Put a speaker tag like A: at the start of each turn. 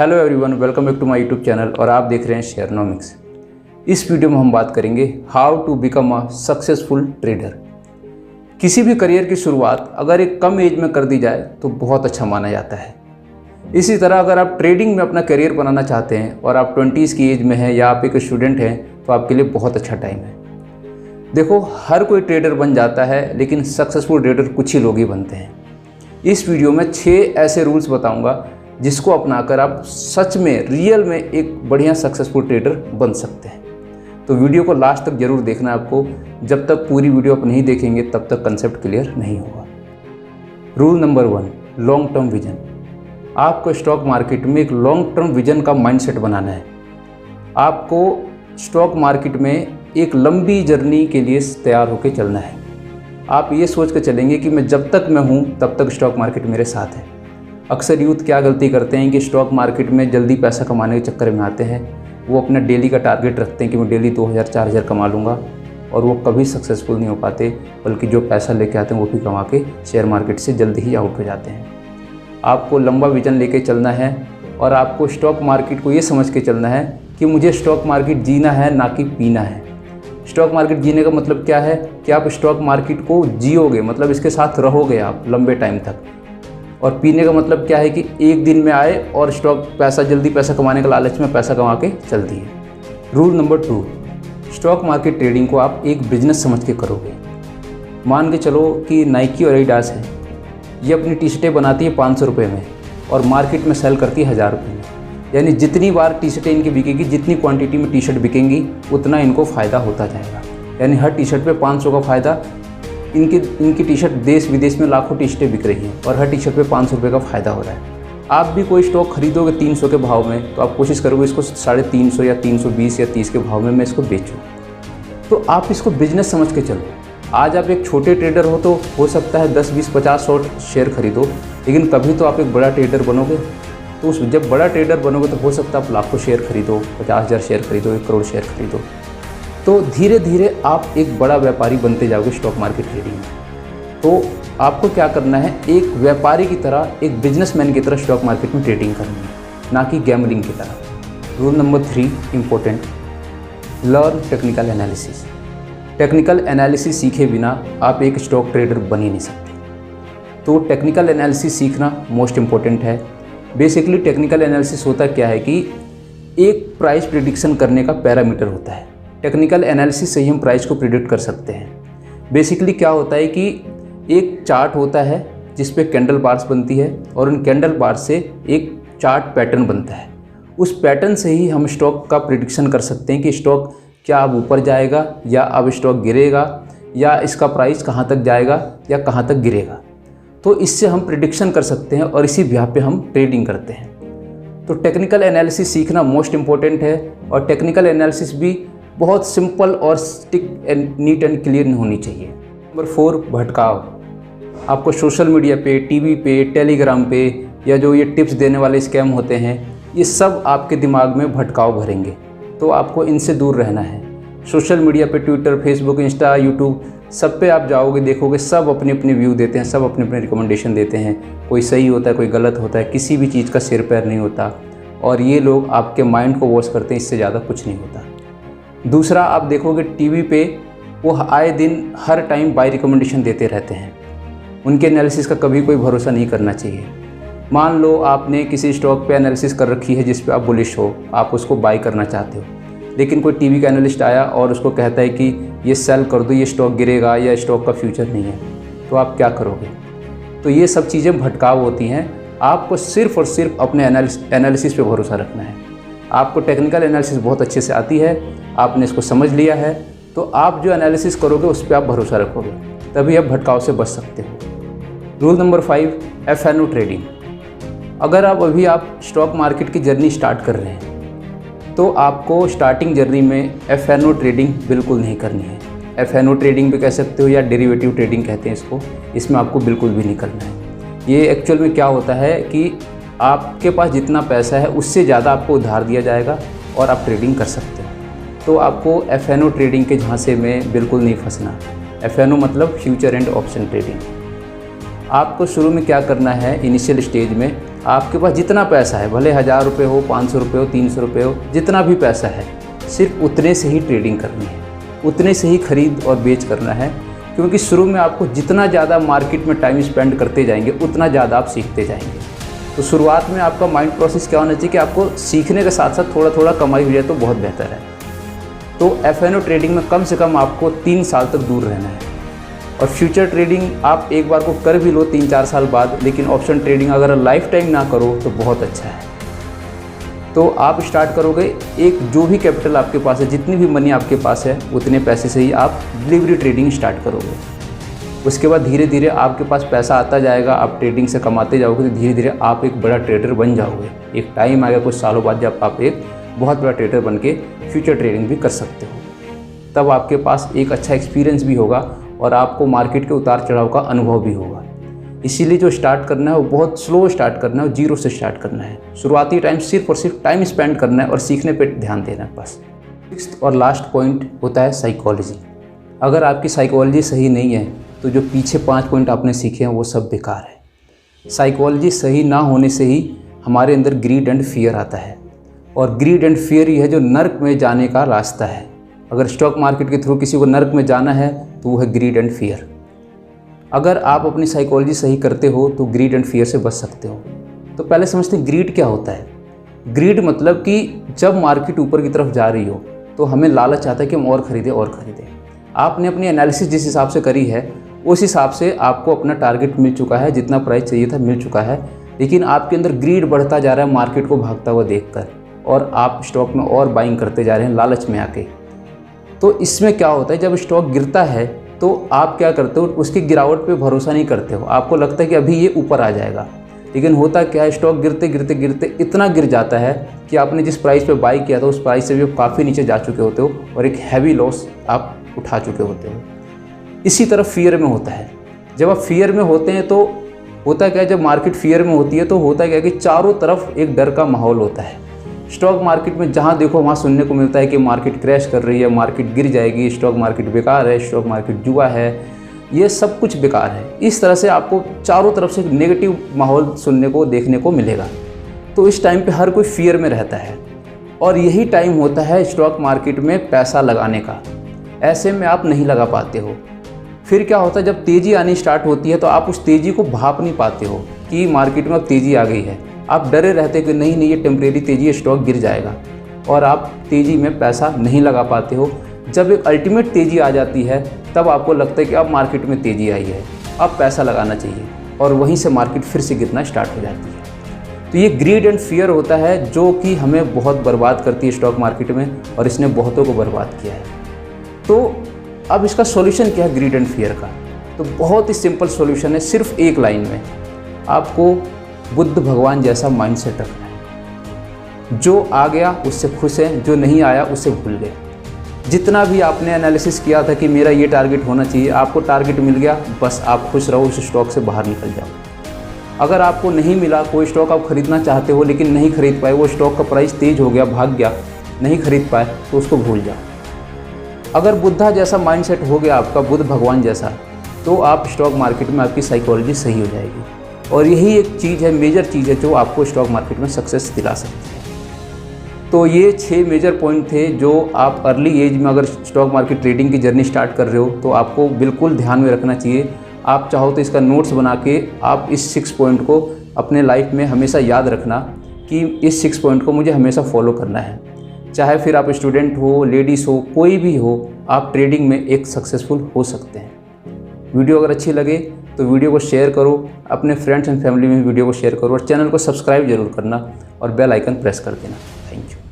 A: Hello everyone, welcome back to my YouTube channel और आप देख रहे हैं शेयरनॉमिक्स। इस वीडियो में हम बात करेंगे how to become a successful trader. किसी भी करियर की शुरुआत अगर एक कम एज में कर दी जाए तो बहुत अच्छा माना जाता है। इसी तरह अगर आप ट्रेडिंग में अपना करियर बनाना चाहते हैं और आप 20s की एज में हैं या आप एक स्टूडेंट हैं तो आपके लिए बहुत अच्छा टाइम है। देखो, हर कोई ट्रेडर बन जाता है लेकिन सक्सेसफुल ट्रेडर कुछ ही लोग ही बनते हैं। इस वीडियो में 6 ऐसे रूल्स बताऊंगा जिसको अपनाकर आप सच में रियल में एक बढ़िया सक्सेसफुल ट्रेडर बन सकते हैं। तो वीडियो को लास्ट तक जरूर देखना है आपको। जब तक पूरी वीडियो आप नहीं देखेंगे तब तक कंसेप्ट क्लियर नहीं होगा। Rule number 1, long term vision. आपको स्टॉक मार्केट में एक लॉन्ग टर्म विजन का माइंडसेट बनाना है। आपको स्टॉक मार्केट में एक लंबी जर्नी के लिए तैयार होकर चलना है। आप ये सोच कर चलेंगे कि मैं जब तक मैं हूँ तब तक स्टॉक मार्केट मेरे साथ है। अक्सर यूथ क्या गलती करते हैं कि स्टॉक मार्केट में जल्दी पैसा कमाने के चक्कर में आते हैं। वो अपना डेली का टारगेट रखते हैं कि मैं डेली 2000-4000 कमा लूँगा और वो कभी सक्सेसफुल नहीं हो पाते, बल्कि जो पैसा लेके आते हैं वो भी कमा के शेयर मार्केट से जल्दी ही आउट हो जाते हैं। आपको लंबा विजन लेके चलना है और आपको स्टॉक मार्केट को ये समझ के चलना है कि मुझे स्टॉक मार्केट जीना है, ना कि पीना है। स्टॉक मार्केट जीने का मतलब क्या है कि आप स्टॉक मार्केट को जियोगे, मतलब इसके साथ रहोगे आप लंबे टाइम तक। और पीने का मतलब क्या है कि एक दिन में आए और जल्दी पैसा कमाने के लालच में पैसा कमा के चल दिए। Rule number 2, stock market trading को आप एक बिजनेस समझ के करोगे। मान के चलो कि नाइकी और एडिडास है, ये अपनी टी शर्टें बनाती है 500 रुपये में और मार्केट में सेल करती है 1000 रुपये में। यानी जितनी बार टी शर्टें इनकी बिकेगी, जितनी क्वांटिटी में टी शर्ट बिकेंगी उतना इनको फ़ायदा होता जाएगा। यानी हर टी शर्ट पे 500 का फ़ायदा। इनकी टी शर्ट देश विदेश में लाखों टी शर्टें बिक रही हैं और हर टी शर्ट पे 500 रुपये का फ़ायदा हो रहा है। आप भी कोई स्टॉक खरीदोगे 300 के भाव में तो आप कोशिश करोगे इसको 350 या 320 या 30 के भाव में मैं इसको बेचूँ। तो आप इसको बिजनेस समझ के चलो। आज आप एक छोटे ट्रेडर हो तो हो सकता है 10, 20, 50, 100 शेयर खरीदो, लेकिन कभी तो आप एक बड़ा ट्रेडर बनोगे। तो जब बड़ा ट्रेडर बनोगे तो हो सकता है आप लाखों शेयर खरीदो, 50,000 शेयर खरीदो, 1 करोड़ शेयर खरीदो। तो धीरे धीरे आप एक बड़ा व्यापारी बनते जाओगे स्टॉक मार्केट ट्रेडिंग में। तो आपको क्या करना है, एक व्यापारी की तरह, एक बिजनेसमैन की तरह स्टॉक मार्केट में ट्रेडिंग करनी है, ना कि गैम्बलिंग की तरह। Rule number 3 important, learn technical analysis. Technical analysis सीखे बिना आप एक स्टॉक ट्रेडर बन ही नहीं सकते। तो टेक्निकल एनालिसिस सीखना मोस्ट इम्पोर्टेंट है। बेसिकली टेक्निकल एनालिसिस होता क्या है कि एक प्राइस प्रिडिक्शन करने का पैरामीटर होता है। टेक्निकल एनालिसिस से ही हम प्राइस को प्रिडिक्ट कर सकते हैं। बेसिकली क्या होता है कि एक चार्ट होता है जिस पे कैंडल बार्स बनती है और उन कैंडल बार्स से एक चार्ट पैटर्न बनता है। उस पैटर्न से ही हम स्टॉक का प्रिडिक्शन कर सकते हैं कि स्टॉक क्या अब ऊपर जाएगा या अब स्टॉक गिरेगा, या इसका प्राइस कहाँ तक जाएगा या कहाँ तक गिरेगा। तो इससे हम प्रिडिक्शन कर सकते हैं और इसी बेस पे हम ट्रेडिंग करते हैं। तो टेक्निकल एनालिसिस सीखना मोस्ट इम्पोर्टेंट है और टेक्निकल एनालिसिस भी बहुत सिंपल और stick and neat and clear होनी चाहिए। नंबर 4, भटकाव। आपको सोशल मीडिया पे, टीवी पे, टेलीग्राम पे या जो ये टिप्स देने वाले स्कैम होते हैं, ये सब आपके दिमाग में भटकाव भरेंगे। तो आपको इनसे दूर रहना है। सोशल मीडिया पे, ट्विटर, फेसबुक, इंस्टा, यूट्यूब, सब पे आप जाओगे देखोगे सब अपने अपने व्यू देते हैं, सब अपने अपने रिकमेंडेशन देते हैं। कोई सही होता है, कोई गलत होता है, किसी भी चीज़ का सिर पैर नहीं होता और ये लोग आपके माइंड को वॉश करते हैं, इससे ज़्यादा कुछ नहीं होता। दूसरा, आप देखोगे टीवी पे वो आए दिन हर टाइम बाय रिकमेंडेशन देते रहते हैं। उनके एनालिसिस का कभी कोई भरोसा नहीं करना चाहिए। मान लो आपने किसी स्टॉक पे एनालिसिस कर रखी है जिस पे आप बुलिश हो, आप उसको बाय करना चाहते हो, लेकिन कोई टीवी का एनालिस्ट आया और उसको कहता है कि ये सेल कर दो, ये स्टॉक गिरेगा या स्टॉक का फ्यूचर नहीं है, तो आप क्या करोगे? तो ये सब चीज़ें भटकाव होती हैं। आपको सिर्फ और सिर्फ अपने एनालिसिस पे भरोसा रखना है। आपको टेक्निकल एनालिसिस बहुत अच्छे से आती है, आपने इसको समझ लिया है, तो आप जो एनालिसिस करोगे उस पर आप भरोसा रखोगे, तभी आप भटकाव से बच सकते हो। Rule number 5, FNO trading. अगर अभी आप स्टॉक मार्केट की जर्नी स्टार्ट कर रहे हैं तो आपको स्टार्टिंग जर्नी में FNO ट्रेडिंग बिल्कुल नहीं करनी है। FNO ट्रेडिंग भी कह सकते हो या डेरिवेटिव ट्रेडिंग कहते हैं इसको, इसमें आपको बिल्कुल भी नहीं करना है। ये एक्चुअल में क्या होता है कि आपके पास जितना पैसा है उससे ज़्यादा आपको उधार दिया जाएगा और आप ट्रेडिंग कर सकते हो। तो आपको FNO ट्रेडिंग के झांसे में बिल्कुल नहीं फंसना। FNO मतलब फ्यूचर एंड ऑप्शन ट्रेडिंग। आपको शुरू में क्या करना है, इनिशियल स्टेज में आपके पास जितना पैसा है, भले 1000 रुपये हो, 500 रुपये हो, 300 रुपये हो, जितना भी पैसा है, सिर्फ उतने से ही ट्रेडिंग करनी है, उतने से ही खरीद और बेच करना है। क्योंकि शुरू में आपको जितना ज़्यादा मार्केट में टाइम स्पेंड करते जाएंगे उतना ज़्यादा आप सीखते जाएंगे। तो शुरुआत में आपका माइंड प्रोसेस क्या होना चाहिए कि आपको सीखने के साथ साथ थोड़ा थोड़ा कमाई हो जाए तो बहुत बेहतर है। तो FNO ट्रेडिंग में कम से कम आपको 3 साल तक दूर रहना है। और फ्यूचर ट्रेडिंग आप एक बार को कर भी लो 3-4 साल बाद, लेकिन ऑप्शन ट्रेडिंग अगर लाइफ टाइम ना करो तो बहुत अच्छा है। तो आप स्टार्ट करोगे, एक जो भी कैपिटल आपके पास है, जितनी भी मनी आपके पास है, उतने पैसे से ही आप डिलीवरी ट्रेडिंग स्टार्ट करोगे। उसके बाद धीरे धीरे आपके पास पैसा आता जाएगा, आप ट्रेडिंग से कमाते जाओगे तो धीरे धीरे आप एक बड़ा ट्रेडर बन जाओगे। एक टाइम आएगा कुछ सालों बाद जब आप एक बहुत बड़ा ट्रेडर बन के फ्यूचर ट्रेडिंग भी कर सकते हो। तब आपके पास एक अच्छा एक्सपीरियंस भी होगा और आपको मार्केट के उतार चढ़ाव का अनुभव भी होगा। इसीलिए जो स्टार्ट करना है वो बहुत स्लो स्टार्ट करना है और 0 से स्टार्ट करना है। शुरुआती टाइम सिर्फ और सिर्फ टाइम स्पेंड करना है और सीखने पे ध्यान देना है बस। 6th और लास्ट पॉइंट होता है साइकोलॉजी। अगर आपकी साइकोलॉजी सही नहीं है तो जो पीछे 5 पॉइंट आपने सीखे हैं वो सब बेकार है। साइकोलॉजी सही ना होने से ही हमारे अंदर ग्रीड एंड फियर आता है, और ग्रीड एंड फियर ही है जो नर्क में जाने का रास्ता है। अगर स्टॉक मार्केट के थ्रू किसी को नर्क में जाना है तो वो है ग्रीड एंड फियर। अगर आप अपनी साइकोलॉजी सही करते हो तो ग्रीड एंड फियर से बच सकते हो। तो पहले समझते हैं ग्रीड क्या होता है। ग्रीड मतलब कि जब मार्केट ऊपर की तरफ जा रही हो तो हमें लालच आता है कि हम और ख़रीदें और ख़रीदें। आपने अपनी एनालिसिस जिस हिसाब से करी है उस हिसाब से आपको अपना टारगेट मिल चुका है, जितना प्राइस चाहिए था मिल चुका है, लेकिन आपके अंदर ग्रीड बढ़ता जा रहा है मार्केट को भागता हुआ देखकर, और आप स्टॉक में और बाइंग करते जा रहे हैं लालच में आके। तो इसमें क्या होता है, जब स्टॉक गिरता है तो आप क्या करते हो, उसकी गिरावट पे भरोसा नहीं करते हो। आपको लगता है कि अभी ये ऊपर आ जाएगा, लेकिन होता क्या है, स्टॉक गिरते गिरते गिरते इतना गिर जाता है कि आपने जिस प्राइस पे बाई किया था उस प्राइस से भी आप काफ़ी नीचे जा चुके होते हो और एक हैवी लॉस आप उठा चुके होते हो। इसी तरह फियर में होता है। जब आप फियर में होते हैं तो होता क्या है, जब मार्केट फियर में होती है तो होता क्या है कि चारों तरफ एक डर का माहौल होता है। स्टॉक मार्केट में जहाँ देखो वहाँ सुनने को मिलता है कि मार्केट क्रैश कर रही है, मार्केट गिर जाएगी, स्टॉक मार्केट बेकार है, स्टॉक मार्केट जुआ है, ये सब कुछ बेकार है। इस तरह से आपको चारों तरफ से नेगेटिव माहौल सुनने को देखने को मिलेगा। तो इस टाइम पे हर कोई फियर में रहता है और यही टाइम होता है स्टॉक मार्केट में पैसा लगाने का। ऐसे में आप नहीं लगा पाते हो। फिर क्या होता है, जब तेज़ी आनी स्टार्ट होती है तो आप उस तेज़ी को भाप नहीं पाते हो कि मार्केट में अब तेज़ी आ गई है। आप डरे रहते कि नहीं ये टेम्परेरी तेज़ी है, स्टॉक गिर जाएगा, और आप तेज़ी में पैसा नहीं लगा पाते हो। जब एक अल्टीमेट तेज़ी आ जाती है तब आपको लगता है कि अब मार्केट में तेज़ी आई है, अब पैसा लगाना चाहिए, और वहीं से मार्केट फिर से गिरना स्टार्ट हो जाती है। तो ये ग्रीड एंड फियर होता है जो कि हमें बहुत बर्बाद करती है स्टॉक मार्केट में, और इसने बहुतों को बर्बाद किया है। तो अब इसका सॉल्यूशन क्या है ग्रीड एंड फियर का? तो बहुत ही सिंपल सॉल्यूशन है, सिर्फ एक लाइन में। आपको बुद्ध भगवान जैसा माइंडसेट रखना है। जो आ गया उससे खुश है, जो नहीं आया उससे भूल गए। जितना भी आपने एनालिसिस किया था कि मेरा ये टारगेट होना चाहिए, आपको टारगेट मिल गया, बस आप खुश रहो, उस स्टॉक से बाहर निकल जाओ। अगर आपको नहीं मिला, कोई स्टॉक आप खरीदना चाहते हो लेकिन नहीं खरीद पाए, वो स्टॉक का प्राइस तेज हो गया, भाग गया, नहीं खरीद पाए, तो उसको भूल जाओ। अगर बुद्धा जैसा माइंडसेट हो गया आपका, बुद्ध भगवान जैसा, तो आप स्टॉक मार्केट में आपकी साइकोलॉजी सही हो जाएगी। और यही एक चीज़ है, मेजर चीज़ है जो आपको स्टॉक मार्केट में सक्सेस दिला सकती है। तो ये 6 मेजर पॉइंट थे जो आप अर्ली एज में अगर स्टॉक मार्केट ट्रेडिंग की जर्नी स्टार्ट कर रहे हो तो आपको बिल्कुल ध्यान में रखना चाहिए। आप चाहो तो इसका नोट्स बना के आप इस 6 पॉइंट को अपने लाइफ में हमेशा याद रखना कि इस 6 पॉइंट को मुझे हमेशा फॉलो करना है। चाहे फिर आप स्टूडेंट हो, लेडीज़ हो, कोई भी हो, आप ट्रेडिंग में एक सक्सेसफुल हो सकते हैं। वीडियो अगर अच्छी लगे तो वीडियो को शेयर करो, अपने फ्रेंड्स एंड फैमिली में वीडियो को शेयर करो, और चैनल को सब्सक्राइब जरूर करना और बेल आइकन प्रेस कर देना। Thank you.